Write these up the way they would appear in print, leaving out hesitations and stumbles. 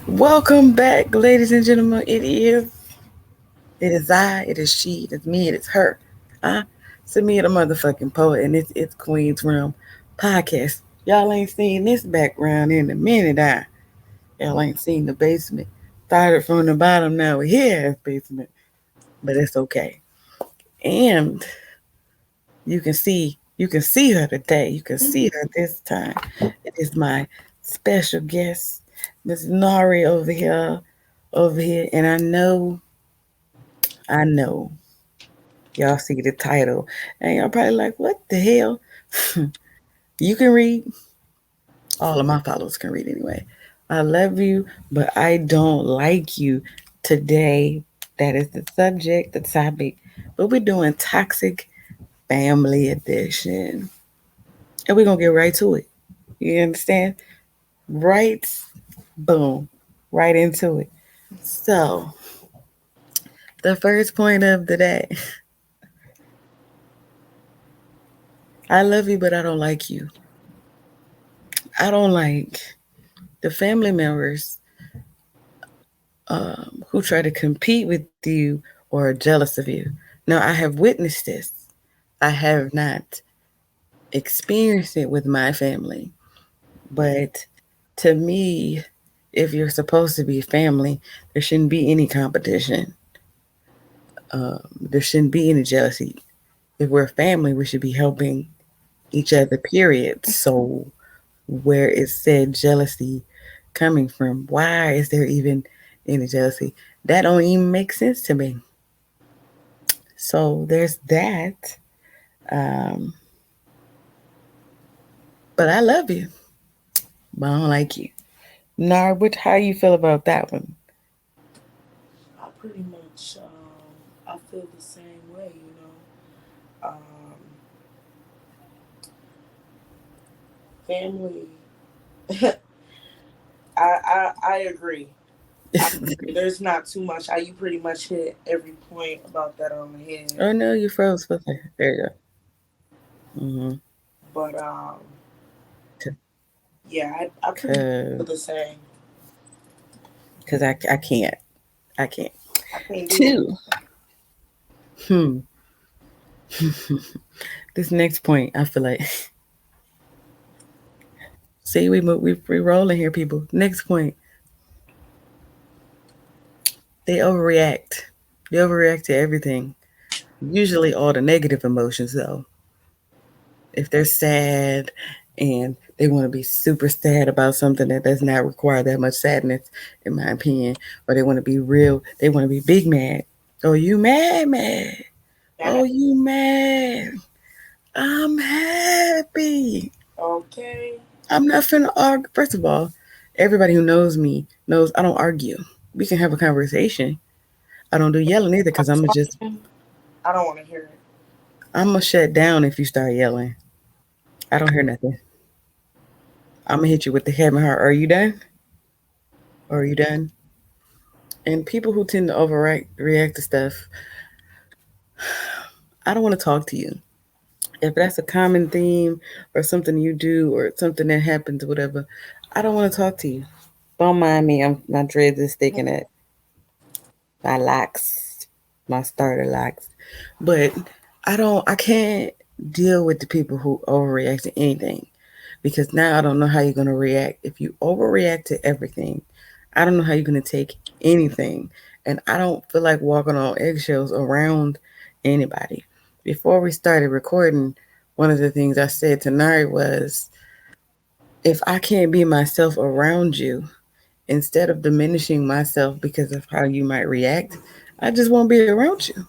Welcome back, ladies and gentlemen. It is I, it is she, it is me, it is her. Huh? It's me, the motherfucking poet, and it's Queen's Realm podcast. Y'all ain't seen this background in a minute, y'all ain't seen the basement. Started from the bottom, now we're here at basement, but it's okay. And you can see her today. You can see her this time. It is my special guest, Miss Nari over here, and I know, y'all see the title, and y'all probably like, what the hell? You can read. All of my followers can read anyway. I love you, but I don't like you. Today, that is the subject, the topic. But we're doing toxic family edition, and we're gonna get right to it. You understand? Right, boom, right into it. So, the first point of the day. I love you, but I don't like you. I don't like the family members who try to compete with you or are jealous of you. Now, I have witnessed this. I have not experienced it with my family, but to me, if you're supposed to be family, there shouldn't be any competition. There shouldn't be any jealousy. If we're family, we should be helping each other, period. So, where is said jealousy coming from? Why is there even any jealousy? That don't even make sense to me. So there's that. Um, but I love you, but I don't like you. Nar, how you feel about that one? I pretty much I feel the same way, you know. Family. I agree. I agree. There's not too much. You pretty much hit every point about that on the head. Oh no, you froze. Okay, there you go. But yeah, I pretty much feel Cause, the same. cause I can't. I can't. I can't do it. Two. Hmm. This next point, I feel like. See, we rolling here, people. Next point. They overreact. They overreact to everything. Usually, all the negative emotions, though. If they're sad and they want to be super sad about something that does not require that much sadness, in my opinion, or they want to be real, they want to be big mad. Oh, you mad, mad. Oh, That you mad. I'm happy. okay. I'm not finna argue. First of all, everybody who knows me knows I don't argue. We can have a conversation. I don't do yelling either because I don't want to hear it. I'm gonna shut down if you start yelling. I don't hear nothing. I'm gonna hit you with the head and heart. Are you done? Are you done? And people who tend to react to stuff, I don't want to talk to you. If that's a common theme or something you do or something that happens, whatever, I don't want to talk to you. Don't mind me. My dreads is sticking at my locks, my starter locks. But I can't deal with the people who overreact to anything because now I don't know how you're going to react. If you overreact to everything, I don't know how you're going to take anything. And I don't feel like walking on eggshells around anybody. Before we started recording, one of the things I said to Nari was, if I can't be myself around you, instead of diminishing myself because of how you might react, I just won't be around you.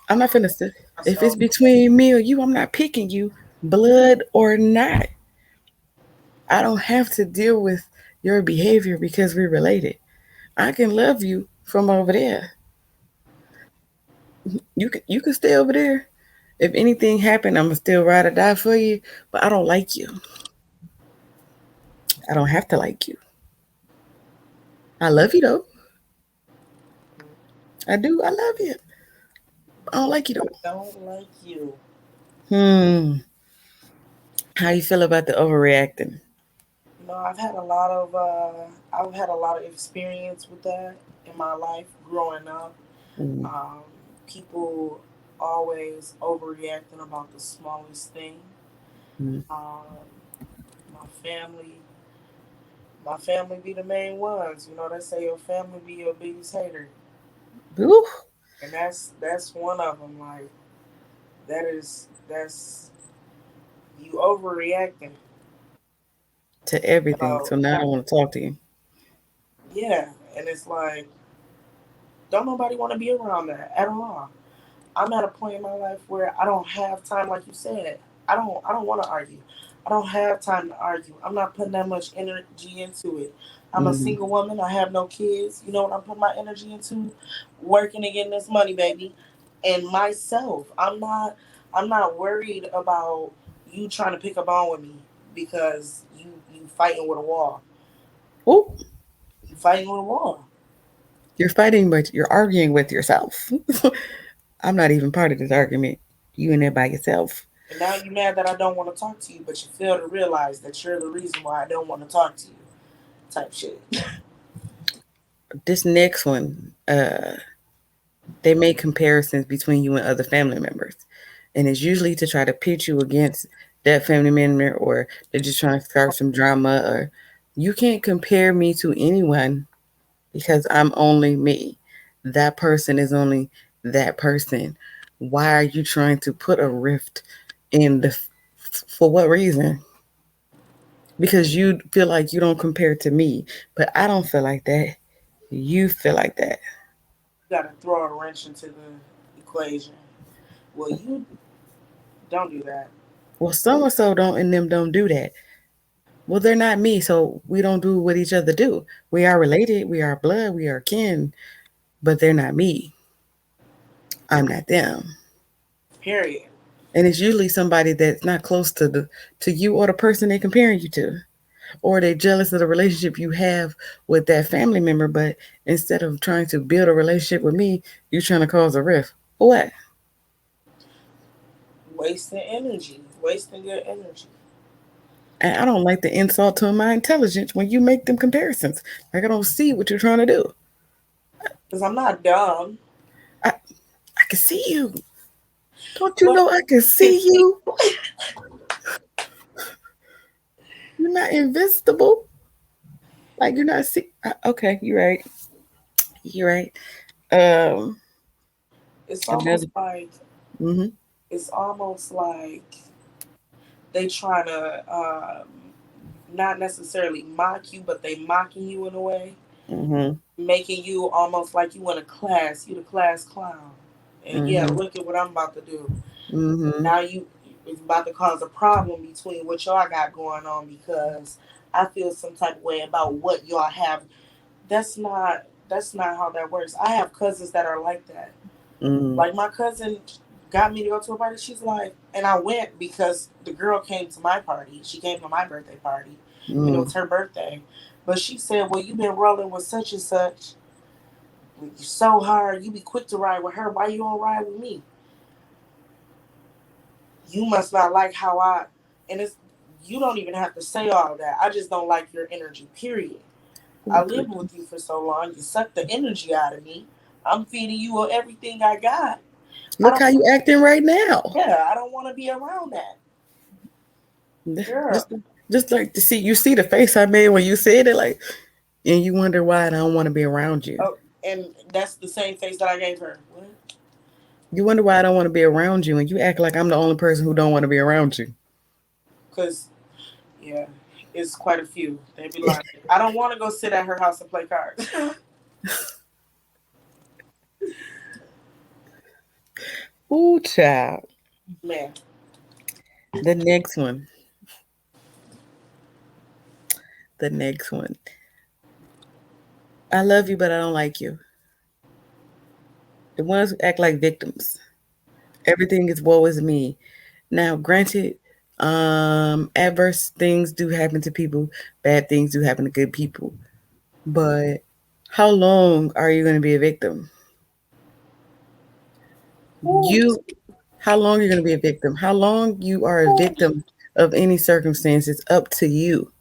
I'm not finna sit. If it's So between me or you, I'm not picking you, blood or not. I don't have to deal with your behavior because we're related. I can love you from over there. You can stay over there. If anything happened, I'ma still ride or die for you. But I don't like you. I don't have to like you. I love you though. I do. I love you. I don't like you though. don't like you. Hmm. How you feel about the overreacting? No, I've had a lot of experience with that in my life growing up. Mm, Um, People always overreacting about the smallest thing. mm. Um, my family, my family be the main ones. You know, they say your family be your biggest hater, Ooh, and that's one of them. Like that's you overreacting. to everything. So So now I don't want to talk to you. yeah, and it's like don't nobody want to be around that at all. I'm at a point in my life where I don't have time, like you said. I don't want to argue. I don't have time to argue. I'm not putting that much energy into it. I'm a Mm, single woman. I have no kids. You know what I'm putting my energy into? Working and getting this money, baby, and myself. I'm not worried about you trying to pick a bone with me because you fighting with a wall. ooh, You fighting with a wall. you're fighting, but you're arguing with yourself. I'm not even part of this argument. You in there by yourself. And now you're mad that I don't want to talk to you, but you fail to realize that you're the reason why I don't want to talk to you. Type shit. This next one, they make comparisons between you and other family members. And it's usually to try to pit you against that family member, or they're just trying to start some drama, or you can't compare me to anyone because I'm only me. That person is only that person. Why are you trying to put a rift in the for what reason? Because you feel like you don't compare to me, but I don't feel like that. You feel like that. You gotta throw a wrench into the equation. Well, you don't do that. Well, so and so don't and them don't do that. Well, they're not me, so we don't do what each other do. We are related, we are blood, we are kin, but they're not me. I'm not them. Period. And it's usually somebody that's not close to you or the person they're comparing you to. Or they're jealous of the relationship you have with that family member, but instead of trying to build a relationship with me, you're trying to cause a rift. For what? Wasting energy. Wasting your energy. And I don't like the insult to my intelligence when you make them comparisons. Like I don't see what you're trying to do. Because I'm not dumb. I can see you. Don't you But know I can you see see, you? You're not invisible. Like you're not see. Okay, you're right. You're right. Um, it's another. almost like Mm-hmm. it's almost like they trying to not necessarily mock you, but they mocking you in a way, Mm-hmm. making you almost like you in a class. You the class clown. And yeah, Mm-hmm. look at what I'm about to do. Mm-hmm. Now you it's about to cause a problem between what y'all got going on because I feel some type of way about what y'all have. That's not that's not how that works. I have cousins that are like that. Mm-hmm. Like my cousin got me to go to a party. She's like, and I went because the girl came to my party. She came to my birthday party, and it Mm-hmm. was her birthday. But she said, "Well, you've been rolling with such and such. You're so hard. You be quick to ride with her. Why you don't ride with me? You must not like how I." And it's you don't even have to say all of that. I just don't like your energy. Period. I lived with you for so long. You sucked the energy out of me. I'm feeding you everything I got. I Look don't. how you acting right now. Yeah, I don't want to be around that. Girl, Just, just like to see you see the face I made when you said it, like, and you wonder why I don't want to be around you. oh, and that's the same face that I gave her. What? You wonder why I don't want to be around you, and you act like I'm the only person who don't want to be around you. Because yeah, it's quite a few. They be like, I don't want to go sit at her house and play cards. Ooh, child. Man, The next one. The next one. I love you, but I don't like you. The ones who act like victims. Everything is woe is me. Now, granted, adverse things do happen to people. Bad things do happen to good people. But how long are you going to be a victim? ooh, You How long you're going to be a victim? How long you are a ooh. victim of any circumstance is up to you.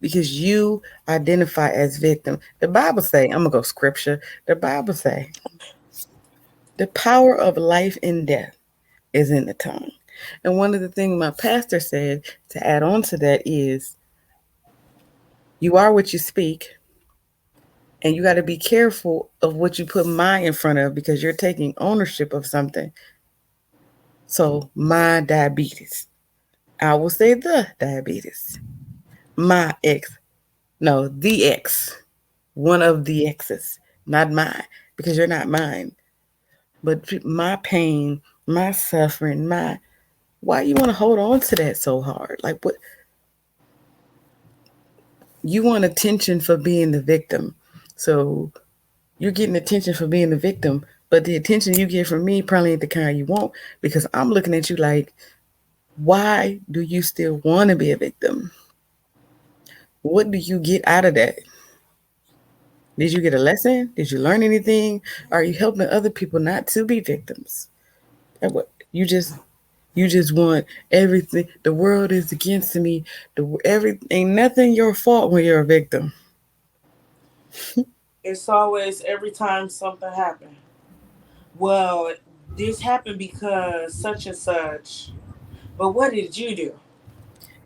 because you identify as victim. The Bible say, I'm gonna go scripture. The Bible say, the power of life and death is in the tongue. And one of the things my pastor said to add on to that is, you are what you speak, and you got to be careful of what you put my in front of because you're taking ownership of something. So, my diabetes. I will say the diabetes. My ex. No, the ex. One of the exes. Not mine, because you're not mine. But my pain, my suffering, my why you want to hold on to that so hard? Like what you want attention for being the victim. So you're getting attention for being the victim, but the attention you get from me probably ain't the kind you want because I'm looking at you like, why do you still want to be a victim? What do you get out of that? Did you get a lesson? Did you learn anything? Are you helping other people not to be victims? And what you just want everything. The world is against me. The every ain't nothing your fault when you're a victim. It's always every time something happened. Well, this happened because such and such. But what did you do?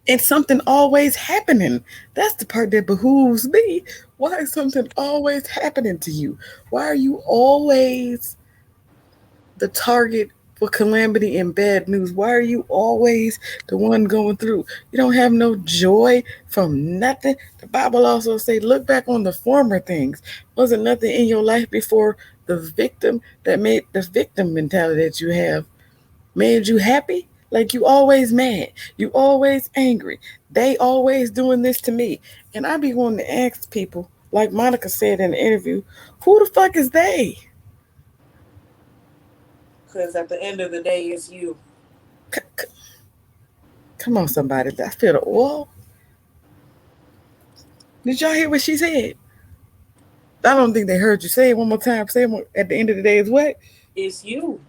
And something always happening. That's the part that behooves me. Why is something always happening to you? Why are you always the target for calamity and bad news? Why are you always the one going through? You don't have no joy from nothing. The Bible also say, look back on the former things. Wasn't nothing in your life before the victim that made the victim mentality that you have made you happy? Like you always mad, you always angry. They always doing this to me. And I be wanting to ask people, like Monica said in the interview, who the fuck is they? Because at the end of the day, it's you. Come on, somebody. I feel the oil. Did y'all hear what she said? I don't think they heard you say it one more time. Say it at the end of the day is what? It's you.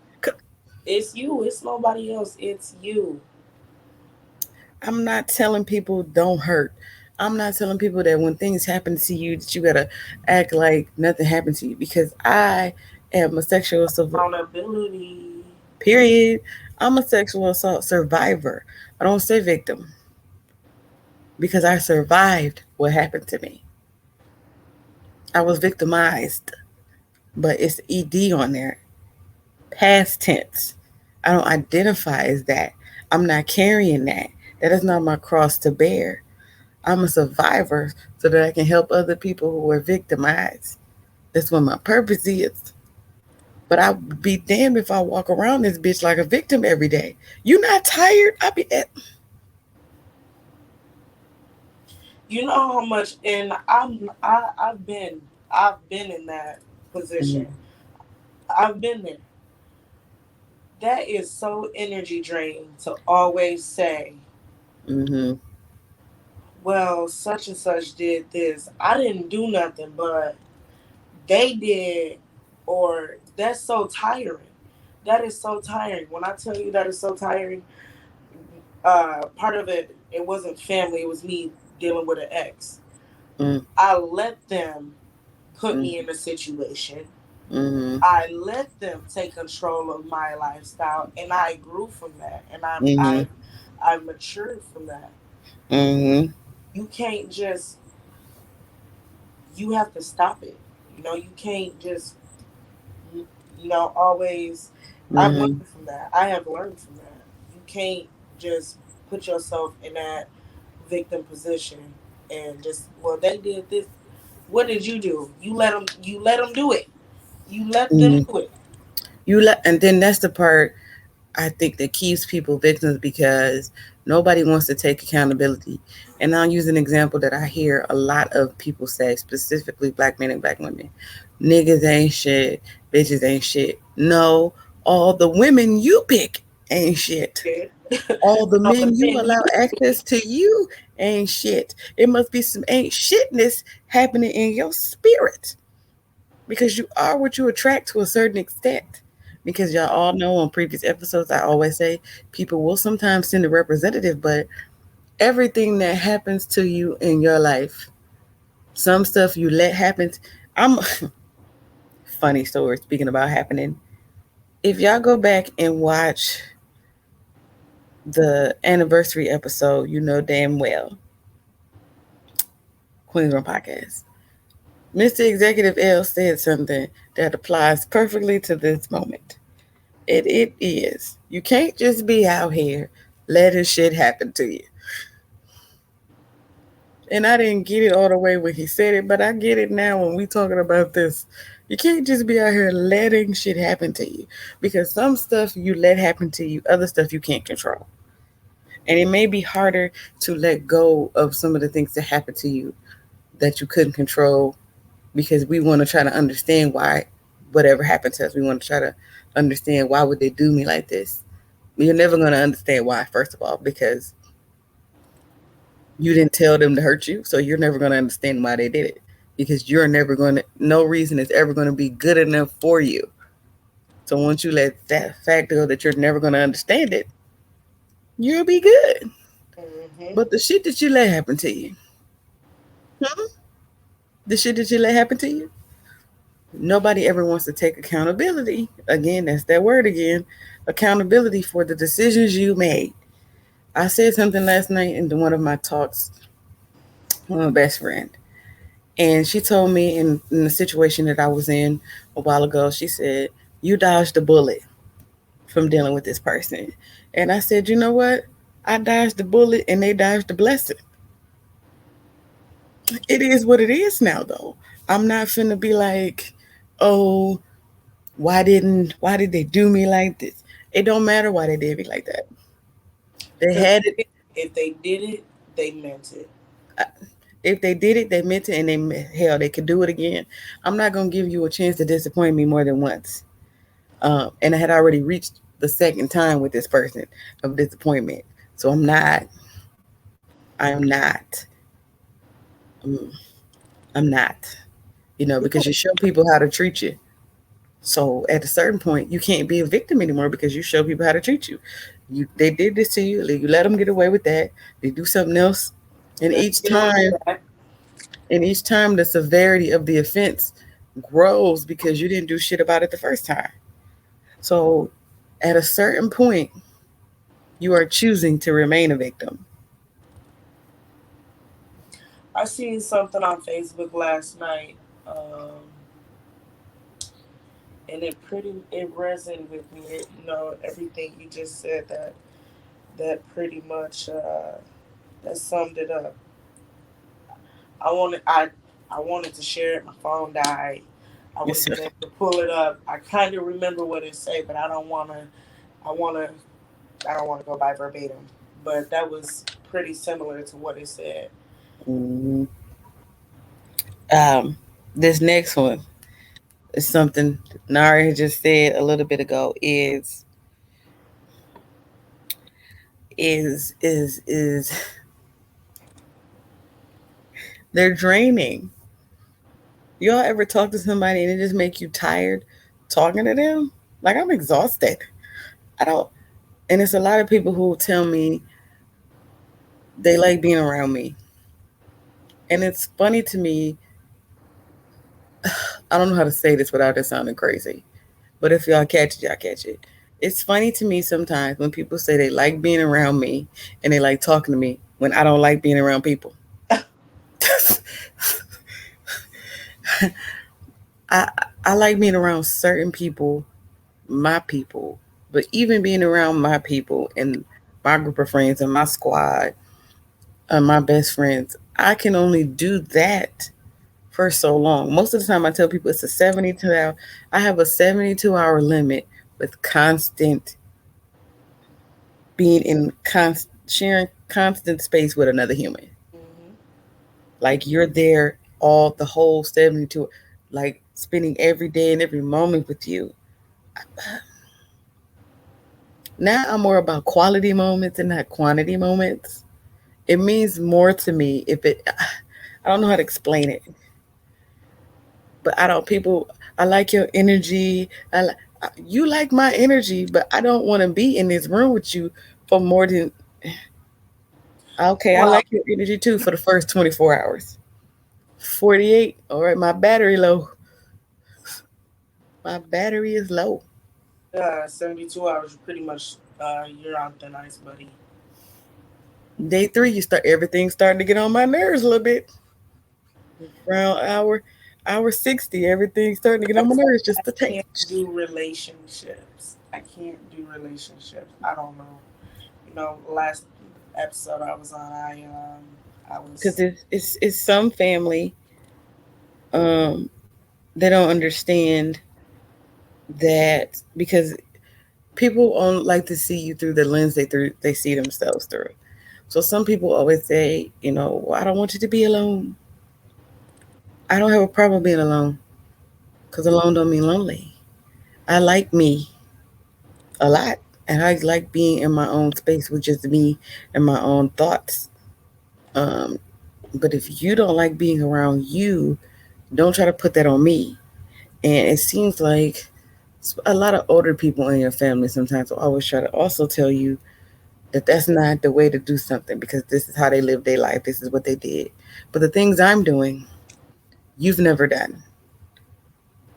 It's you. It's nobody else. It's you. I'm not telling people don't hurt. I'm not telling people that when things happen to you that you gotta act like nothing happened to you because I am a sexual assault. Accountability. Period. I'm a sexual assault survivor. I don't say victim because I survived what happened to me. I was victimized, but it's ed on there. Past tense. I don't identify as that. I'm not carrying that. That is not my cross to bear. I'm a survivor so that I can help other people who are victimized. That's what my purpose is. But I would be damned if I walk around this bitch like a victim every day. You not tired? I be at. You know how much, and I've been in that position. Mm-hmm. I've been there. That is so energy draining to always say, Mm-hmm. well, such and such did this. I didn't do nothing, but they did, or that's so tiring. That is so tiring. When I tell you that is so tiring, part of it, it wasn't family, it was me dealing with an ex. I let them put me in a situation. Mm-hmm. I let them take control of my lifestyle, and I grew from that, and Mm-hmm. I matured from that. Mm-hmm. You can't just, you have to stop it. You know, you can't just, always. I've learned Mm-hmm. from that. I have learned from that. You can't just put yourself in that victim position and just, well, they did this. What did you do? You let them. You let them do it. You let them Mm-hmm. do it. You let, and then that's the part I think that keeps people victims because nobody wants to take accountability. And I'll use an example that I hear a lot of people say, specifically black men and black women. Niggas ain't shit, bitches ain't shit. No, all the women you pick ain't shit. Yeah. All the No, the men you men you allow access to you ain't shit. It must be some ain't shitness happening in your spirit because you are what you attract to a certain extent. Because y'all all know on previous episodes, I always say people will sometimes send a representative, but Everything that happens to you in your life, some stuff you let happen. I'm funny story speaking about happening. If y'all go back and watch the anniversary episode, you know damn well, Queens Run Podcast. Mr. Executive L said something that applies perfectly to this moment. It is. You can't just be out here letting shit happen to you. And I didn't get it all the way when he said it, but I get it now when we talking about this. You can't just be out here letting shit happen to you. Because some stuff you let happen to you, other stuff you can't control. And it may be harder to let go of some of the things that happen to you that you couldn't control because we want to try to understand why whatever happened to us. We want to try to understand why would they do me like this. You're never going to understand why, first of all, because you didn't tell them to hurt you, so you're never going to understand why they did it because you're never going to, no reason is ever going to be good enough for you. So once you let that fact go that you're never going to understand it, you'll be good. Mm-hmm. But the shit that you let happen to you, hmm? The shit that you let happen to you, nobody ever wants to take accountability. Again, that's that word again. Accountability for the decisions you made. I said something last night in one of my talks with my best friend. And she told me in the situation that I was in a while ago, she said, "You dodged a bullet from dealing with this person." And I said, "You know what? I dodged the bullet and they dodged the blessing. It is what it is now, though. I'm not finna be like, oh, why did they do me like this? It don't matter why they did me like that. They Because had it. if they did it, they meant it. uh, If they did it, they meant it, and hell, they could do it again. I'm not gonna give you a chance to disappoint me more than once. And I had already reached the second time with this person of disappointment, so I'm not. I am not. mm, I'm not. Because you show people how to treat you. So at a certain point, you can't be a victim anymore because you show people how to treat you. They did this to you. You let them get away with that. They do something else, and Let each me get away time, with that. the severity of the offense grows because you didn't do shit about it the first time. So at a certain point, you are choosing to remain a victim. I seen something on Facebook last night, and it resonated with me. Everything you just said that pretty much that summed it up. I wanted I I wanted to share it. My phone died. I would Yes, have sir. been able to pull it up. I kind of remember what it say, but I don't want to. I want to. I don't want to go by verbatim. But that was pretty similar to what it said. Mhm. Um, this next one is something Nari had just said a little bit ago. Is they're draining. Y'all ever talk to somebody and it just make you tired talking to them? Like I'm exhausted. I don't. And it's a lot of people who tell me they like being around me, and it's funny to me. I don't know how to say this without it sounding crazy, but if y'all catch it, y'all catch it. It's funny to me sometimes when people say they like being around me and they like talking to me when I don't like being around people. I I like being around certain people, my people, but even being around my people and my group of friends and my squad and my best friends, I can only do that for so long. Most of the time, I tell people it's a 72 hour. I have a 72-hour limit with constant being in sharing constant space with another human. Hmm. Like you're there all the whole 72, like spending every day and every moment with you. Now I'm more about quality moments and not quantity moments. It means more to me if it. I don't know how to explain it, but I don't. People, I like your energy. You like my energy, but I don't want to be in this room with you for more than. Okay, I Well, like your energy too for the first 24 hours. 48. All right, my battery low. My battery is low. 72 hours, pretty much, you're on thin ice, buddy. Day three, you start everything starting to get on my nerves a little bit. Around hour 60, everything's starting to get on my Yes, nerves I just a can't taste. do relationships. I can't do relationships. I don't know. Last episode I was on, I Because was. it's some family, um, they don't understand that because people on like to see you through the lens they see themselves through. So some people always say, well, I don't want you to be alone. I don't have a problem being alone because alone don't mean lonely. I like me a lot, and I like being in my own space with just me and my own thoughts. Um, but if you don't like being around you, don't try to put that on me. And it seems like a lot of older people in your family sometimes will always try to also tell you that that's not the way to do something because this is how they live their life. This is what they did. But the things I'm doing, you've never done.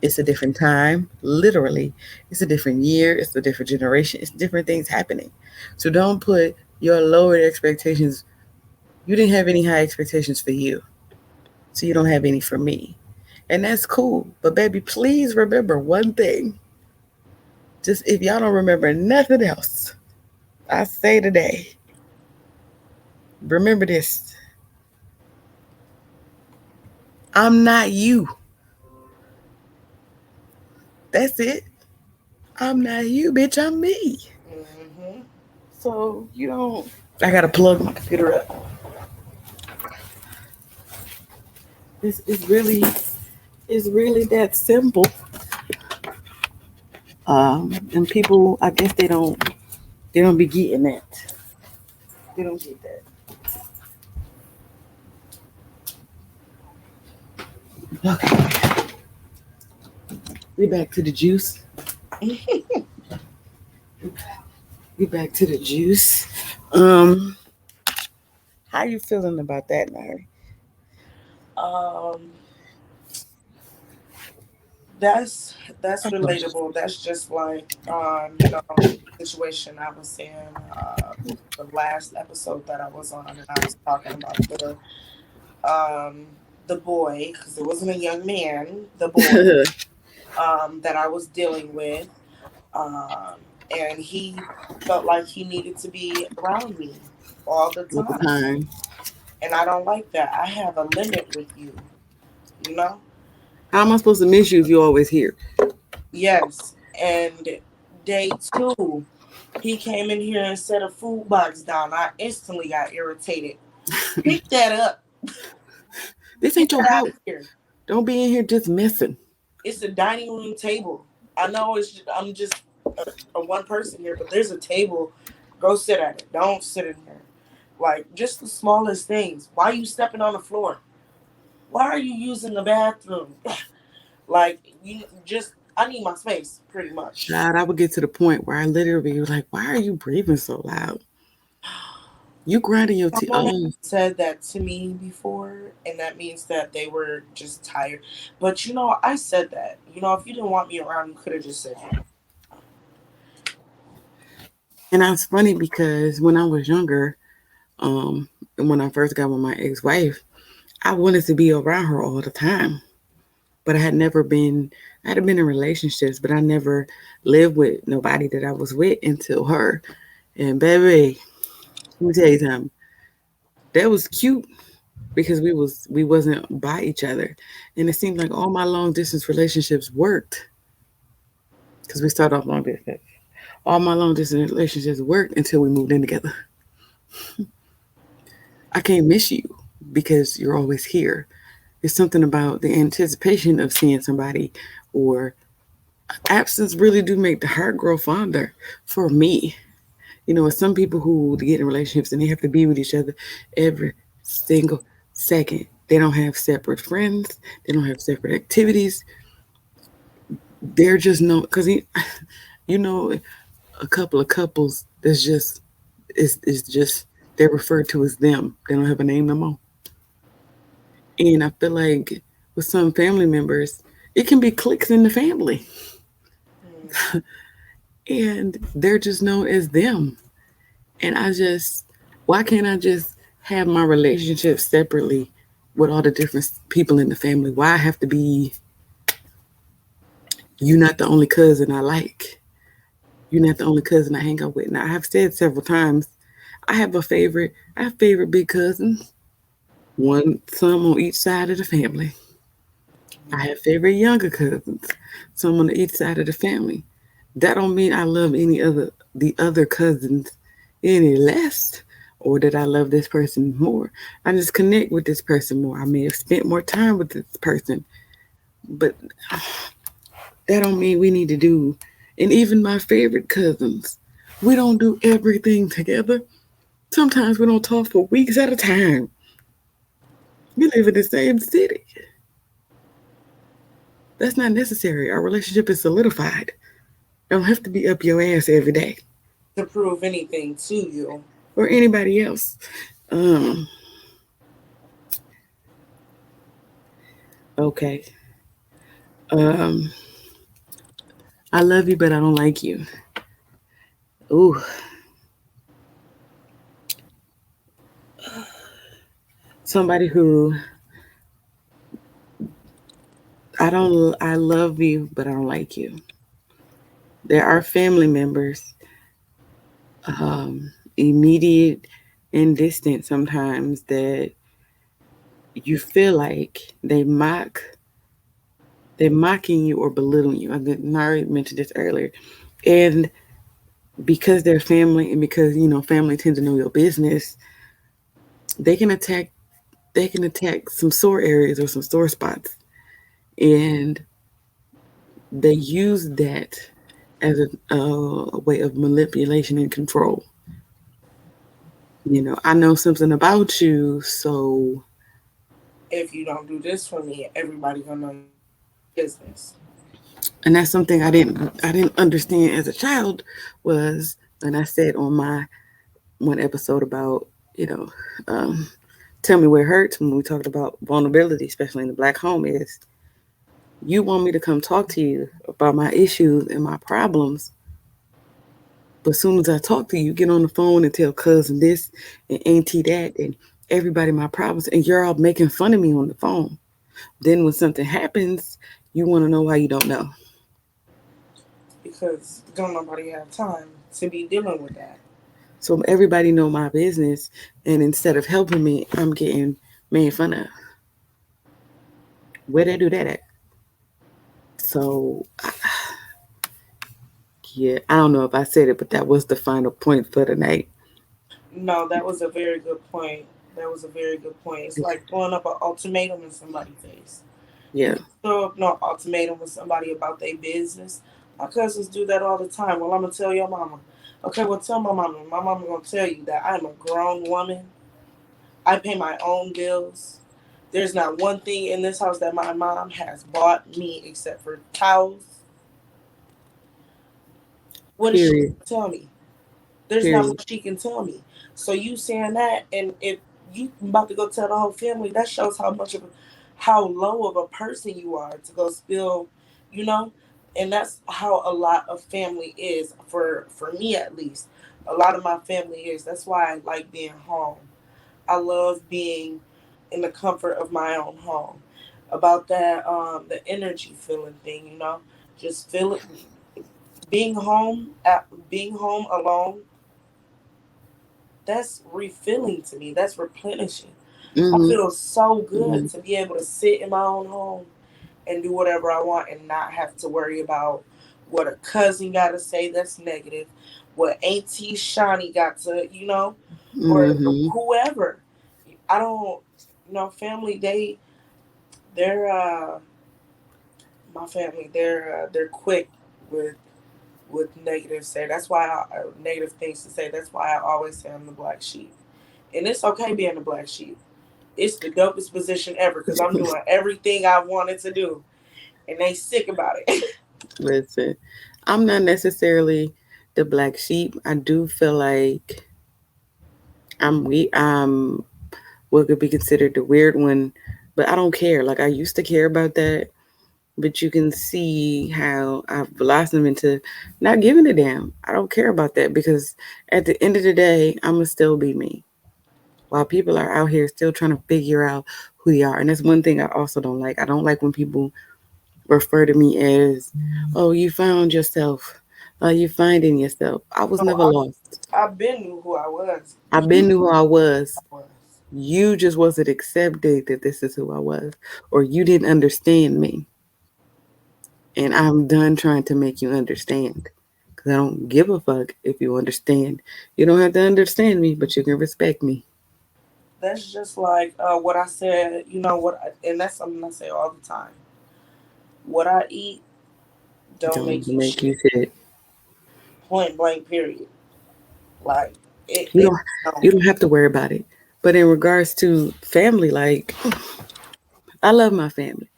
It's a different time, literally. It's a different year. It's a different generation. It's different things happening. So don't put your lowered expectations. You didn't have any high expectations for you. So you don't have any for me. And that's cool. But baby, please remember one thing. Just if y'all don't remember nothing else, I say today, remember this. I'm not you. That's it. I'm not you, bitch. I'm me. Hmm. So you don't. I gotta plug my computer up. It's really that simple. And people, I guess they don't be getting that. They don't get that. Okay, we back to the juice. We back to the juice. Um, how you feeling about that, Mary? um, that's relatable. That's just like, situation I was in, the last episode that I was on, and I was talking about the boy, because it wasn't a young man, the boy, that I was dealing with, um, and he felt like he needed to be around me all the All the time, time. and I don't like that. I have a limit with you, you know. How am I supposed to miss you if you're always here? Yes, and day two, he came in here and set a food box down. I instantly got irritated. Pick that up. This Get ain't your that out house. of here. Don't be in here just messing. It's a dining room table. I know I'm just a one person here, but there's a table. Go sit at it. Don't sit in here. Like, just the smallest things. Why are you stepping on the floor? Why are you using the bathroom? Like, you just, I need my space, pretty much. God, I would get to the point where I literally was like, "Why are you breathing so loud? You grinding your teeth." Someone has said that to me before, and that means that they were just tired. But I said that. If you didn't want me around, you could have just said you. And that's funny because when I was younger, and when I first got with my ex-wife, I wanted to be around her all the time. But I had been in relationships, but I never lived with nobody that I was with until her. And baby, let me tell you something. That was cute because we wasn't by each other. And it seemed like all my long distance relationships worked because we started off long distance. All my long distance relationships worked until we moved in together. I can't miss you because you're always here. It's something about the anticipation of seeing somebody or absence really do make the heart grow fonder for me. It's some people who get in relationships and they have to be with each other every single second. They don't have separate friends. They don't have separate activities. They're just no because you know a couple of couples that's just it's just They're referred to as them. They don't have a name no more. And I feel like with some family members, it can be cliques in the family, Mm. and they're just known as them. And why can't I just have my relationship separately with all the different people in the family? Why I have to be, you not the only cousin I like? You're not the only cousin I hang out with. Now, I have said several times, I have a favorite. I have favorite big cousins, some on each side of the family. I have favorite younger cousins, some on each side of the family. That don't mean I love the other cousins any less, or that I love this person more. I just connect with this person more. I may have spent more time with this person, but that don't mean we need to do. And even my favorite cousins, we don't do everything together. Sometimes we don't talk for weeks at a time. We live in the same city. That's not necessary. Our relationship is solidified. I don't have to be up your ass every day To prove anything to you. or anybody else. Um, okay. Um, I love you, but I don't like you. Ooh, somebody who I love you, but I don't like you. There are family members, immediate and distant sometimes, that you feel like they're mocking you or belittling you. I already mentioned this earlier. And because they're family and because, family tends to know your business, they can attack some sore areas or some sore spots. And they use that as a way of manipulation and control. I know something about you, so. If you don't do this for me, everybody gonna know your business. And that's something I didn't understand as a child. Was, and I said on my one episode about, you know um, tell me where it hurts, when we talked about vulnerability, especially in the black home, is you want me to come talk to you about my issues and my problems, but as soon as I talk to you, you get on the phone and tell cousin this and auntie that and everybody my problems, and you're all making fun of me on the phone. Then when something happens, you want to know why you don't know. Because don't nobody have time to be dealing with that. So everybody know my business, and instead of helping me, I'm getting made fun of. Where they do that at? So yeah, I don't know if I said it, but that was the final point for the night. No, that was a very good point. That was a very good point. It's like throwing up an ultimatum in somebody's face. You Yeah. can throw up no ultimatum with somebody about their business. My cousins do that all the time. Well, I'm gonna tell your mama. Okay, well tell my mama. My mama gonna tell you that I'm a grown woman. I pay my own bills. There's not one thing in this house that my mom has bought me except for towels. What is she Period. gonna tell me? There's not Period. much she can tell me. So you saying that, and if you about to go tell the whole family, that shows how low of a person you are to go spill, you know. And that's how a lot of family is for me at least. A lot of my family is. That's why I like being home. I love being in the comfort of my own home. About that, the energy feeling thing, just feel it. Being home alone, that's refilling to me. That's replenishing. I Mhm. feel so good Mhm. to be able to sit in my own home and do whatever I want and not have to worry about what a cousin got to say that's negative, what Auntie Shawnee got to, or Mhm. whoever. I don't, family. They're my family. They're quick with negative say. That's why negative things to say. That's why I always say I'm the black sheep. And it's okay being the black sheep. It's the dopest position ever because I'm doing everything I wanted to do, and they sick about it. Listen, I'm not necessarily the black sheep. I do feel like I'm what could be considered the weird one, but I don't care. Like I used to care about that, but you can see how I've blossomed into not giving a damn. I don't care about that because at the end of the day, I'm gonna still be me. While people are out here still trying to figure out who they are, and that's one thing I also don't like. I don't like when people refer to me as, "Oh, you found yourself. You finding yourself." I was No, never lost. I've been knew who I was. I've been knew who I was. Was. You just wasn't accepting that this is who I was, or you didn't understand me. And I'm done trying to make you understand. Because I don't give a fuck if you understand. You don't have to understand me, but you can respect me. That's just like what I said. You know what? And that's something I say all the time. What I eat don't Don't make you make shit. you shit. Point blank. Period. Like You it don't don't. you don't have to worry about it. But in regards to family, like I love my family.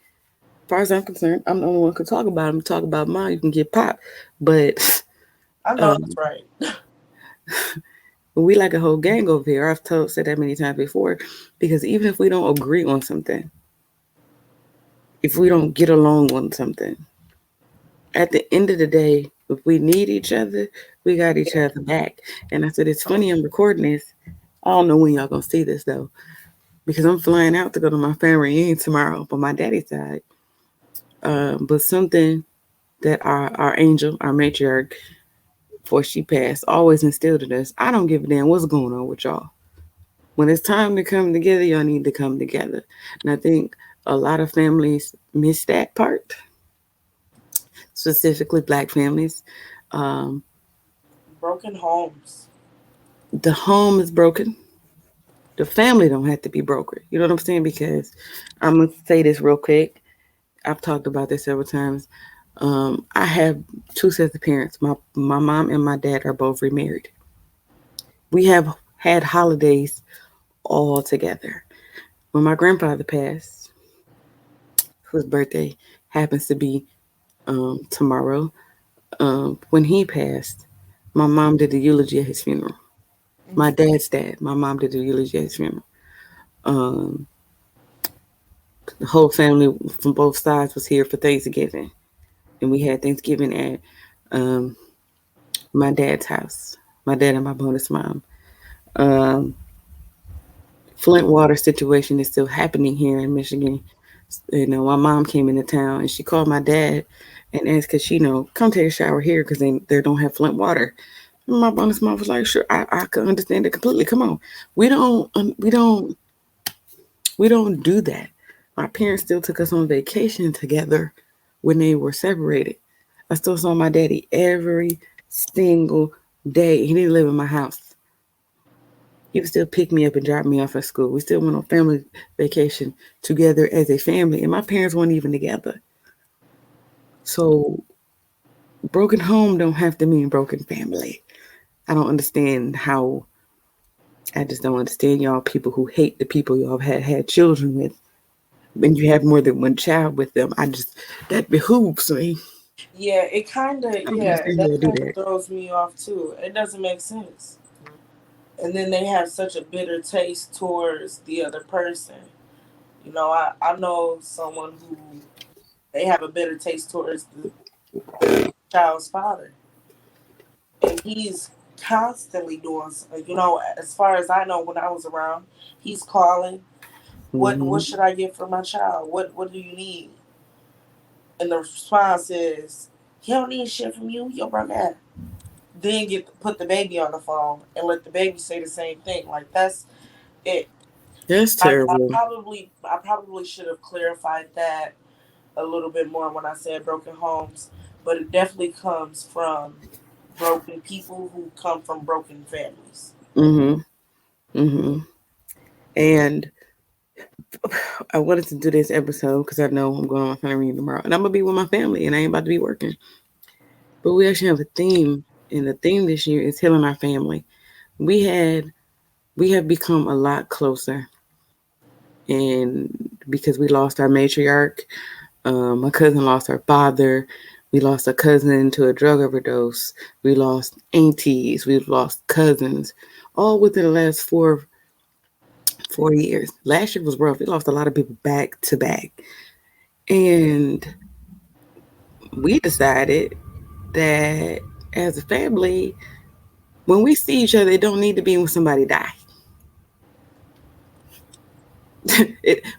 As far as I'm concerned, I'm the only one who can talk about them. Talk about mine, you can get popped. But I know that's um, right. we like a whole gang over here. I've said that many times before. Because even if we don't agree on something, if we don't get along on something, at the end of the day, if we need each other, we got each Yeah. other back. And I said, it's funny I'm recording this. I don't know when y'all gonna see this though, because I'm flying out to go to my family reunion tomorrow for my daddy's side. But something that our angel, our matriarch, before she passed, always instilled in us. I don't give a damn what's going on with y'all. When it's time to come together, y'all need to come together. And I think a lot of families miss that part, specifically black families. Um, Broken homes. the home is broken. The family don't have to be broken. You know what I'm saying? Because I'm gonna say this real quick. I've talked about this several times. I have two sets of parents. My mom and my dad are both remarried. We have had holidays all together. When my grandfather passed, whose birthday happens to be tomorrow, when he passed, my mom did the eulogy at his funeral. My Hmm. dad's dad, my mom did the eulogy at his funeral. Um, the whole family from both sides was here for Thanksgiving, and we had Thanksgiving at um, my dad's house. My dad and my bonus mom. Um, Flint water situation is still happening here in Michigan. You know, my mom came into town and she called my dad and asked, "Cause she, come take a shower here because they don't have Flint water." And my bonus mom was like, "Sure, I can understand it completely. Come on, we don't we don't do that." My parents still took us on vacation together when they were separated. I still saw my daddy every single day. He didn't live in my house. He would still pick me up and drop me off at school. We still went on family vacation together as a family, and my parents weren't even together. So broken home don't have to mean broken family. I don't understand how. I just don't understand y'all people who hate the people y'all have had children with. When you have more than one child with them, that behooves me. Yeah, it kind of I don't yeah understand how that they do kind of that. throws me off too. It doesn't make sense. And then they have such a bitter taste towards the other person. You know, I know someone who they have a bitter taste towards the child's father, and he's constantly doing. You know, as far as I know, when I was around, he's calling. What Hmm. should I get for my child? What do you need? And the response is, he don't need shit from you. Your brother. Dad. Then put the baby on the phone and let the baby say the same thing. Like that's it. That's I, terrible. I probably should have clarified that a little bit more when I said broken homes, but it definitely comes from broken people who come from broken families. Hmm. Hmm. And I wanted to do this episode because I know I'm going on my family reunion tomorrow, and I'm gonna be with my family, and I ain't about to be working. But we actually have a theme, and the theme this year is healing our family. We had we have become a lot closer, and because we lost our matriarch, my cousin lost her father. We lost a cousin to a drug overdose. We lost aunties. We lost cousins. all within the last 4 years. Last year was rough. We lost a lot of people back to back. And we decided that as a family, when we see each other, it don't need to be when somebody die.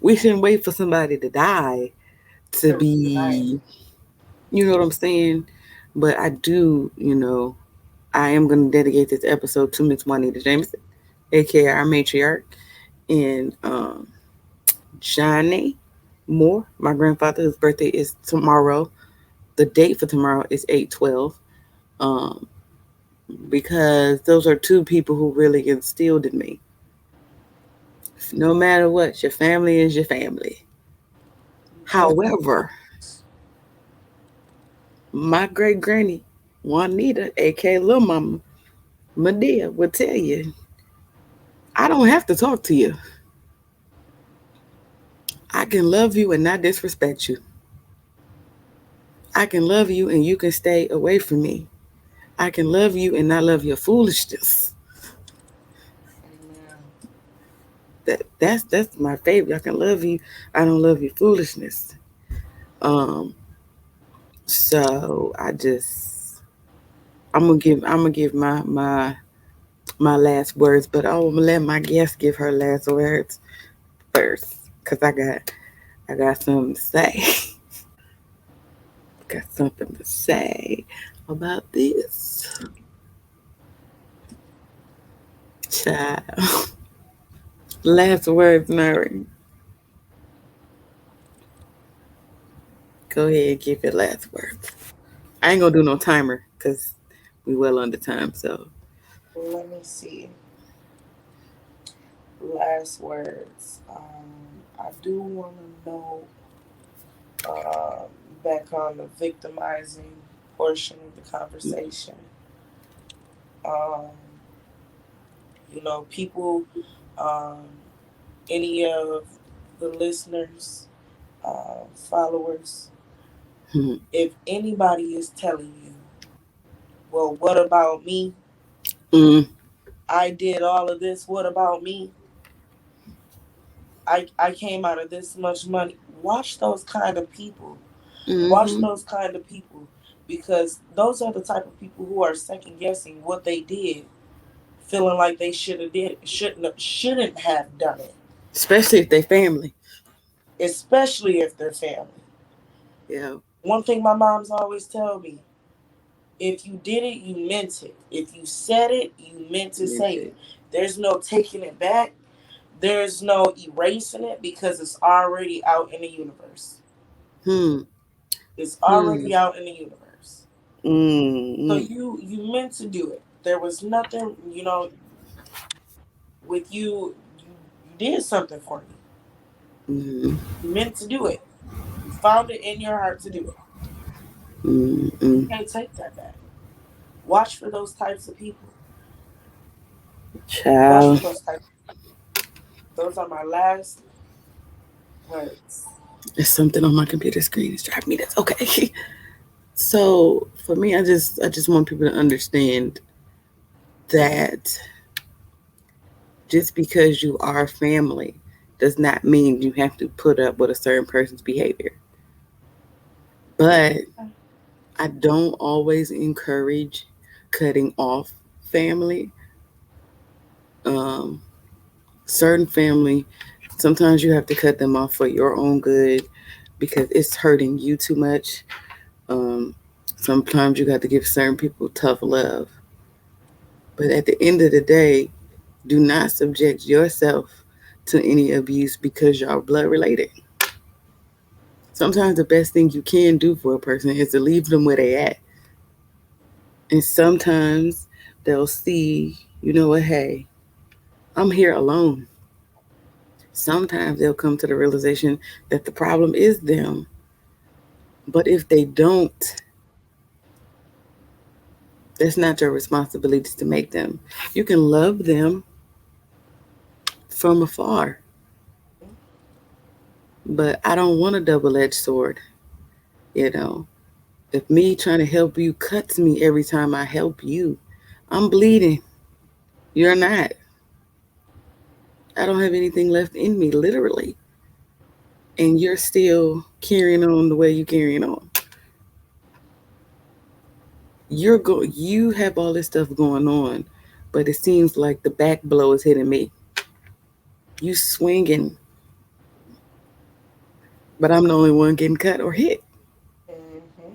We shouldn't wait for somebody to die to To reunite. be, you know what I'm saying? But I do, I am going to dedicate this episode to Miss Juanita Jameson, aka our matriarch, and Johnny Moore, my grandfather, whose birthday is tomorrow. The date for tomorrow is 8/12. Um, because those are two people who really instilled in me. No matter what, your family is your family. However, my great granny, Juanita, aka Lil Mama, Medea, would tell you, I don't have to talk to you. I can love you and not disrespect you. I can love you and you can stay away from me. I can love you and not love your foolishness. Amen. That's my favorite. I can love you. I don't love your foolishness. Um, so I'm gonna give my last words, but I'm gonna let my guest give her last words first, cause I got something to say. Got something to say about this. Child. Last words, Mary. Go ahead and give your last words. I ain't gonna do no timer because we well under time. So Let me see. Last words. I do want to know, um, back on the victimizing portion of the conversation. Um, people, um, any of the listeners, followers, hmm. if anybody is telling you, well, what about me? mm, I did all of this. What about me? I came out of this much money. Watch those kind of people. Watch mm-hmm. those kind of people, because those are the type of people who are second guessing what they did, feeling like they should have did shouldn't have done it, Especially if they family. especially if they're family. Yeah, One thing my mom's always tell me: if you did it, you meant it. If you said it, you meant to meant say it. it. There's no taking it back. There's no erasing it, because it's already out in the universe. Hmm. It's Hmm. already out in the universe. So Mm. you meant to do it. There was nothing, with you. You did something for me. Mm. You meant to do it. You found it in your heart to do it. Mm. You Mm. can't take that back. Watch for those types of people. Watch for Child, those types. Those are my last words. there's something on my computer screen. It's driving me. That's okay. So for me, I just want people to understand that just because you are family does not mean you have to put up with a certain person's behavior. But I don't always encourage cutting off family. Um, certain family, sometimes you have to cut them off for your own good because it's hurting you too much. Um, sometimes you got to give certain people tough love. But at the end of the day, do not subject yourself to any abuse because y'all blood related. Sometimes the best thing you can do for a person is to leave them where they at. And sometimes they'll see, you know what, hey, I'm here alone. Sometimes they'll come to the realization that the problem is them. But if they don't, that's not your responsibility to make them. You can love them from afar, but I don't want a double edged sword. You know, if me trying to help you cuts me every time I help you, I'm bleeding. You're not. I don't have anything left in me, literally. And you're still carrying on the way you carrying on. You have all this stuff going on, but it seems like the back blow is hitting me. You swinging, but I'm the only one getting cut or hit. Hmm.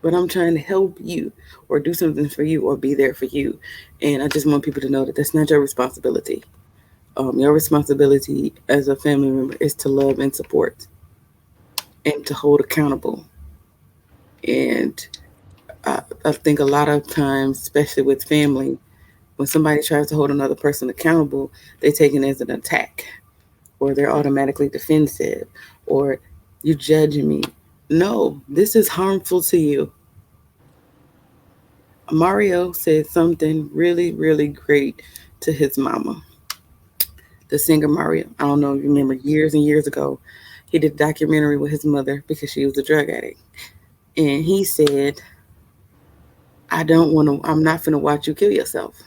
But I'm trying to help you or do something for you or be there for you. And I just want people to know that that's not your responsibility. Your responsibility as a family member is to love and support and to hold accountable. And I think a lot of times, especially with family, when somebody tries to hold another person accountable, they take it as an attack or they're automatically defensive or you judging me. No, this is harmful to you. Mario said something really, really great to his mama, the singer Mario. I don't know if you remember years and years ago, he did a documentary with his mother because she was a drug addict. And he said, I'm not going to watch you kill yourself.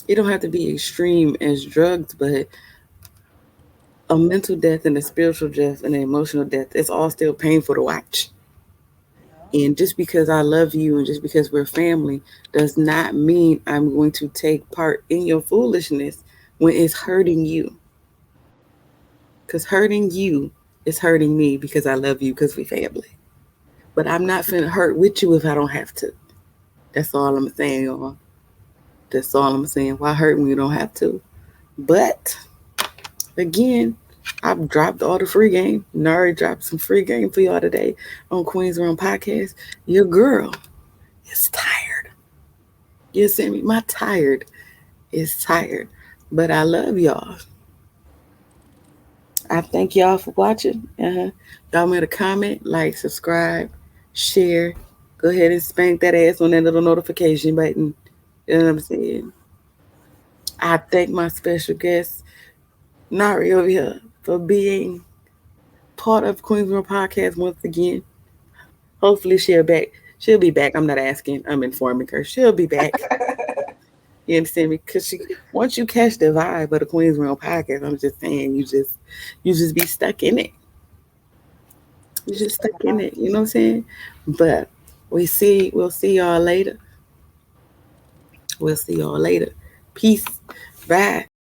It don't have to be extreme as drugs, but a mental death and a spiritual death and an emotional death, it's all still painful to watch. Yeah. And just because I love you and just because we're family does not mean I'm going to take part in your foolishness when it's hurting you. Because hurting you is hurting me because I love you because we family. But I'm not finna hurt with you if I don't have to. That's all I'm saying, y'all. That's all I'm saying. Why hurt when you don't have to? But again, I've dropped all the free game. Nari dropped some free game for y'all today on Queens Run Podcast. Your girl is tired. You see me? My tired is tired. But I love y'all. I thank y'all for watching. Y'all made a comment, like, subscribe, share. Go ahead and spank that ass on that little notification button. You know what I'm saying? I thank my special guest, Nari over here, for being part of Queens Room Podcast once again. Hopefully she'll back. She'll be back. I'm not asking. I'm informing her. She'll be back. You understand me? Because she once you catch the vibe of the Queens Room Podcast, I'm just saying you just be stuck in it. You Just just stuck in it. You know what I'm saying? But we'll see y'all later. We'll see y'all later. Peace. Bye.